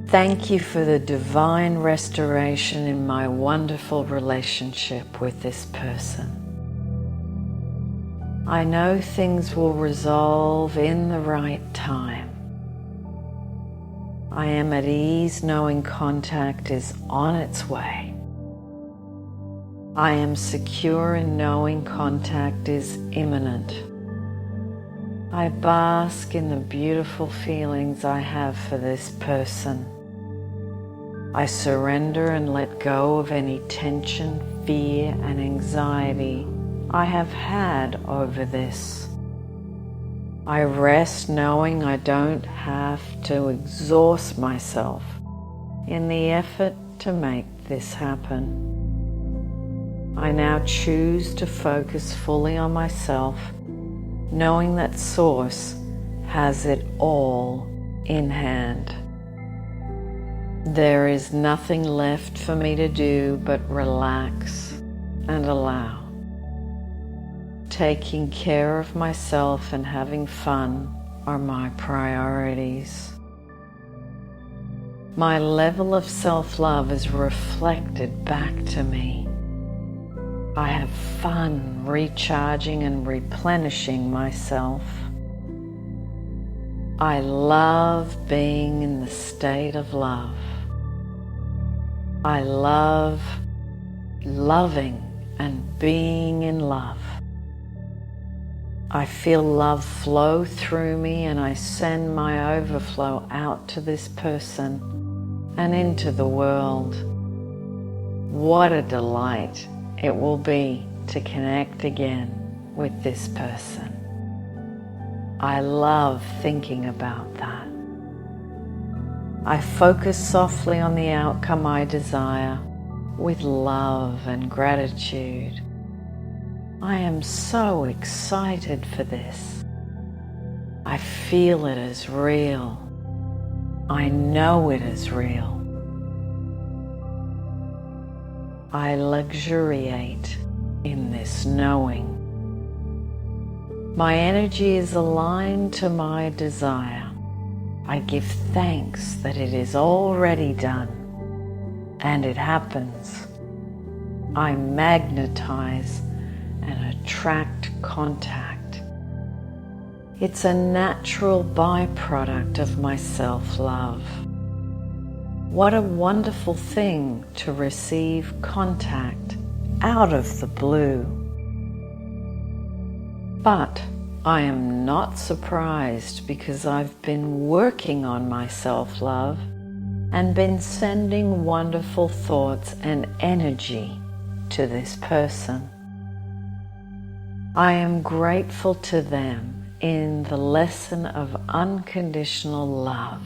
Thank you for the divine restoration in my wonderful relationship with this person. I know things will resolve in the right time. I am at ease knowing contact is on its way. I am secure in knowing contact is imminent. I bask in the beautiful feelings I have for this person. I surrender and let go of any tension, fear, and anxiety I have had over this. I rest knowing I don't have to exhaust myself in the effort to make this happen. I now choose to focus fully on myself, knowing that Source has it all in hand. There is nothing left for me to do but relax and allow. Taking care of myself and having fun are my priorities. My level of self-love is reflected back to me. I have fun recharging and replenishing myself. I love being in the state of love. I love loving and being in love. I feel love flow through me, and I send my overflow out to this person and into the world. What a delight it will be to connect again with this person. I love thinking about that. I focus softly on the outcome I desire with love and gratitude. I am so excited for this. I feel it as real. I know it is real. I luxuriate in this knowing. My energy is aligned to my desire. I give thanks that it is already done, and it happens. I magnetize and attract contact. It's a natural byproduct of my self-love. What a wonderful thing to receive contact out of the blue. But I am not surprised, because I've been working on my self-love and been sending wonderful thoughts and energy to this person. I am grateful to them in the lesson of unconditional love,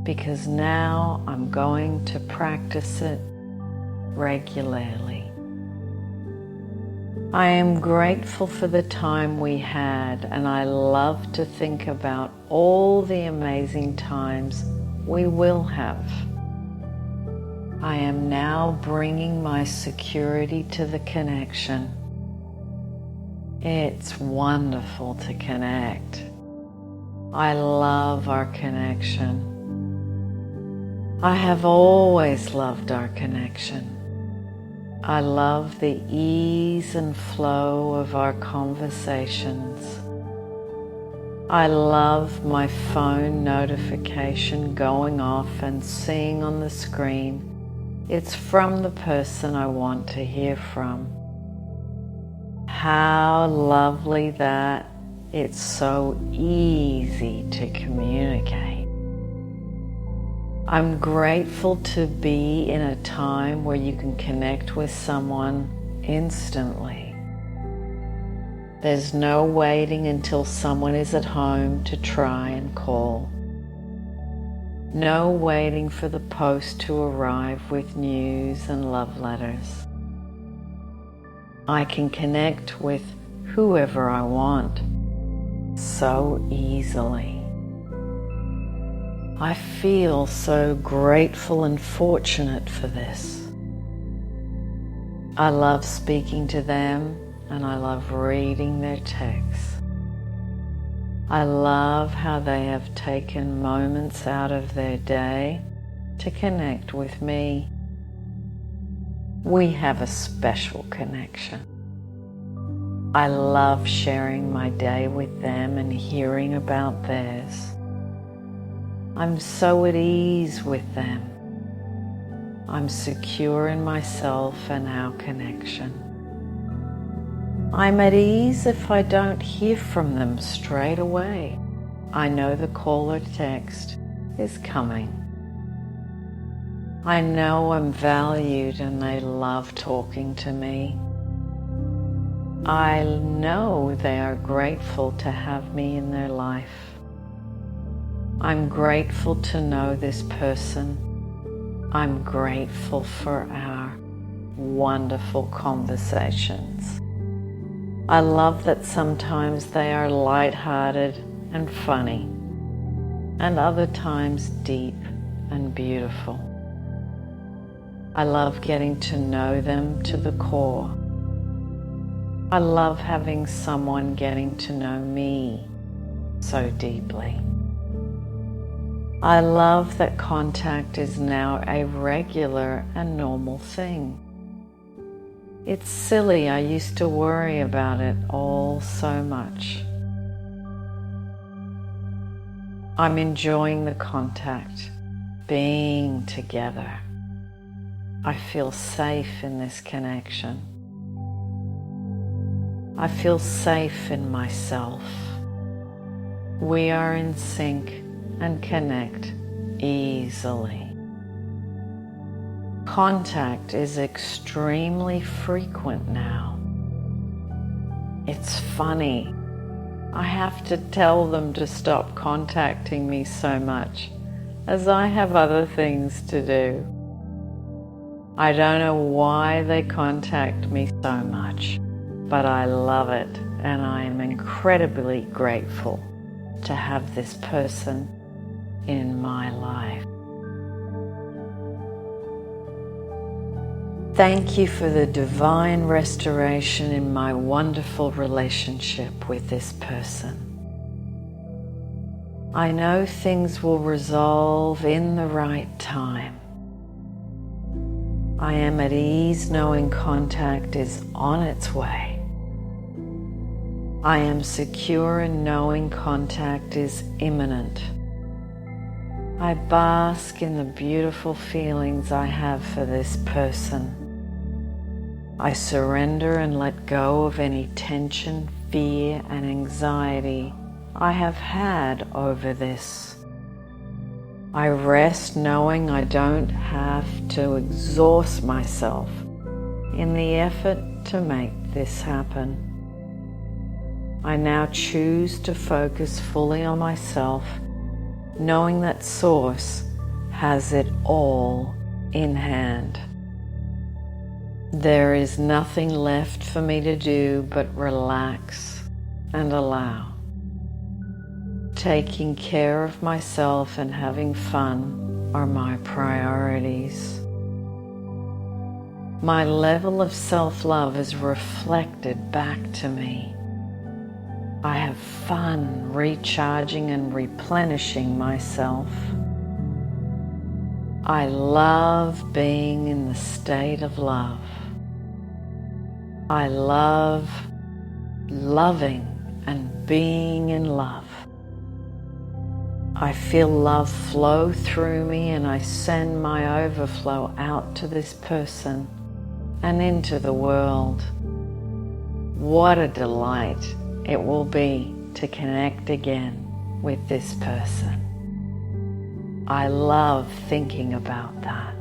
because now I'm going to practice it regularly. I am grateful for the time we had, and I love to think about all the amazing times we will have. I am now bringing my security to the connection. It's wonderful to connect. I love our connection. I have always loved our connection. I love the ease and flow of our conversations. I love my phone notification going off and seeing on the screen it's from the person I want to hear from. How lovely that it's so easy to communicate. I'm grateful to be in a time where you can connect with someone instantly. There's no waiting until someone is at home to try and call. No waiting for the post to arrive with news and love letters. I can connect with whoever I want so easily. I feel so grateful and fortunate for this. I love speaking to them, and I love reading their texts. I love how they have taken moments out of their day to connect with me. We have a special connection. I love sharing my day with them and hearing about theirs. I'm so at ease with them. I'm secure in myself and our connection. I'm at ease if I don't hear from them straight away. I know the call or text is coming. I know I'm valued and they love talking to me. I know they are grateful to have me in their life. I'm grateful to know this person. I'm grateful for our wonderful conversations. I love that sometimes they are lighthearted and funny, and other times deep and beautiful. I love getting to know them to the core. I love having someone getting to know me so deeply. I love that contact is now a regular and normal thing. It's silly, I used to worry about it all so much. I'm enjoying the contact, being together. I feel safe in this connection. I feel safe in myself. We are in sync and connect easily. Contact is extremely frequent now. It's funny. I have to tell them to stop contacting me so much, as I have other things to do. I don't know why they contact me so much, but I love it, and I am incredibly grateful to have this person in my life. Thank you for the divine restoration in my wonderful relationship with this person. I know things will resolve in the right time. I am at ease knowing contact is on its way. I am secure in knowing contact is imminent. I bask in the beautiful feelings I have for this person. I surrender and let go of any tension, fear, and anxiety I have had over this. I rest knowing I don't have to exhaust myself in the effort to make this happen. I now choose to focus fully on myself, knowing that Source has it all in hand. There is nothing left for me to do but relax and allow. Taking care of myself and having fun are my priorities. My level of self-love is reflected back to me. I have fun recharging and replenishing myself. I love being in the state of love. I love loving and being in love. I feel love flow through me, and I send my overflow out to this person and into the world. What a delight it will be to connect again with this person. I love thinking about that.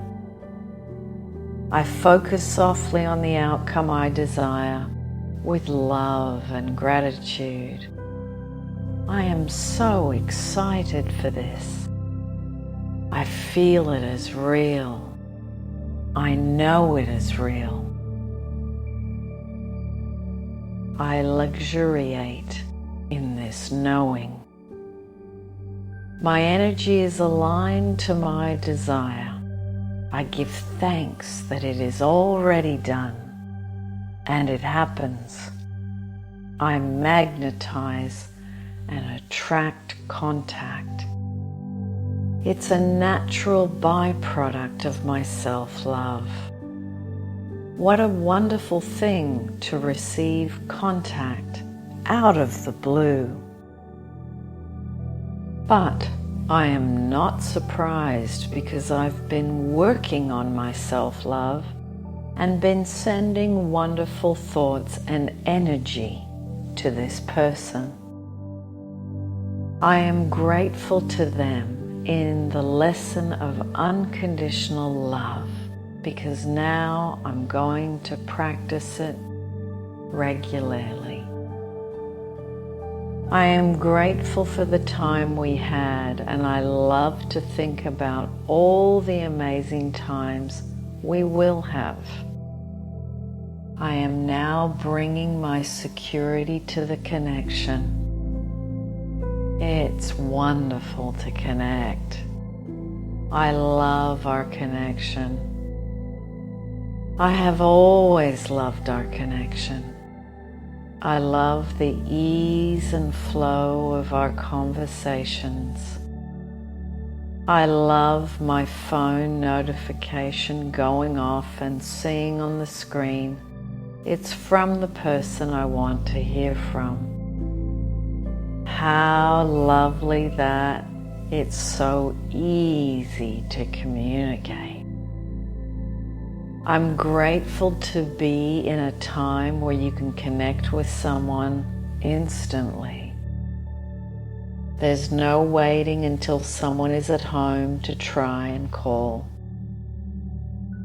I focus softly on the outcome I desire with love and gratitude. I am so excited for this. I feel it as real. I know it is real. I luxuriate in this knowing. My energy is aligned to my desire. I give thanks that it is already done, and it happens. I magnetize and attract contact. It's a natural byproduct of my self-love. What a wonderful thing to receive contact out of the blue. But I am not surprised because I've been working on my self-love and been sending wonderful thoughts and energy to this person. I am grateful to them in the lesson of unconditional love because now I'm going to practice it regularly. I am grateful for the time we had, and I love to think about all the amazing times we will have. I am now bringing my security to the connection. It's wonderful to connect. I love our connection. I have always loved our connection. I love the ease and flow of our conversations. I love my phone notification going off and seeing on the screen it's from the person I want to hear from. How lovely that it's so easy to communicate. I'm grateful to be in a time where you can connect with someone instantly. There's no waiting until someone is at home to try and call.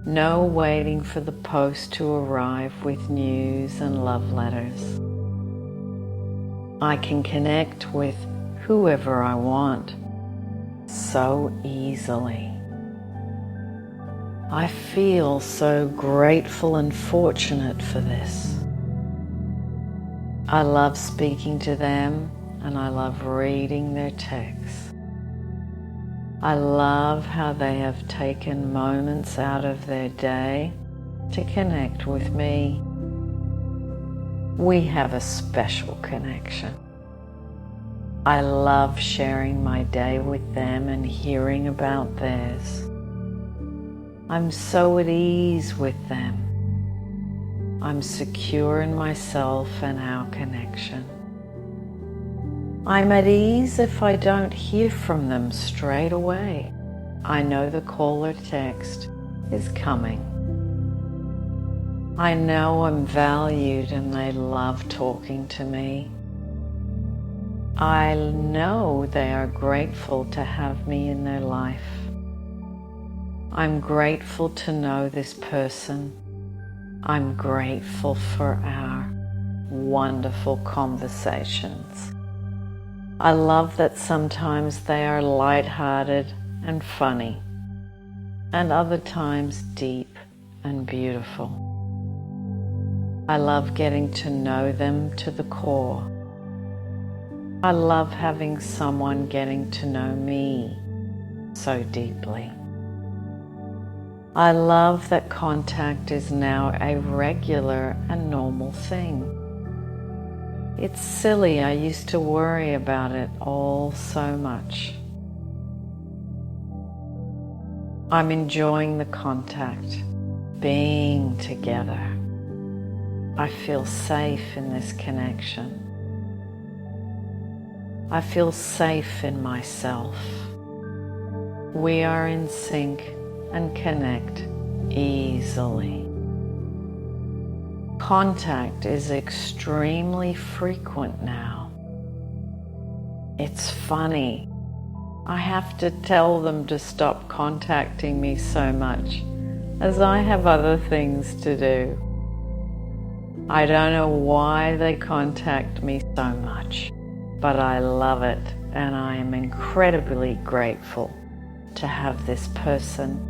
No waiting for the post to arrive with news and love letters. I can connect with whoever I want so easily. I feel so grateful and fortunate for this. I love speaking to them and I love reading their texts. I love how they have taken moments out of their day to connect with me. We have a special connection. I love sharing my day with them and hearing about theirs. I'm so at ease with them. I'm secure in myself and our connection. I'm at ease if I don't hear from them straight away. I know the call or text is coming. I know I'm valued and they love talking to me. I know they are grateful to have me in their life. I'm grateful to know this person. I'm grateful for our wonderful conversations. I love that sometimes they are lighthearted and funny, and other times deep and beautiful. I love getting to know them to the core. I love having someone getting to know me so deeply. I love that contact is now a regular and normal thing. It's silly, I used to worry about it all so much. I'm enjoying the contact, being together. I feel safe in this connection. I feel safe in myself. We are in sync and connect easily. Contact is extremely frequent now. It's funny. I have to tell them to stop contacting me so much, as I have other things to do. I don't know why they contact me so much, but I love it and I am incredibly grateful to have this person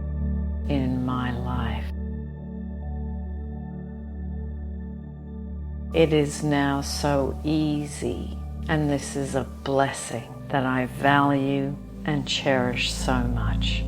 in my life. It is now so easy, and this is a blessing that I value and cherish so much.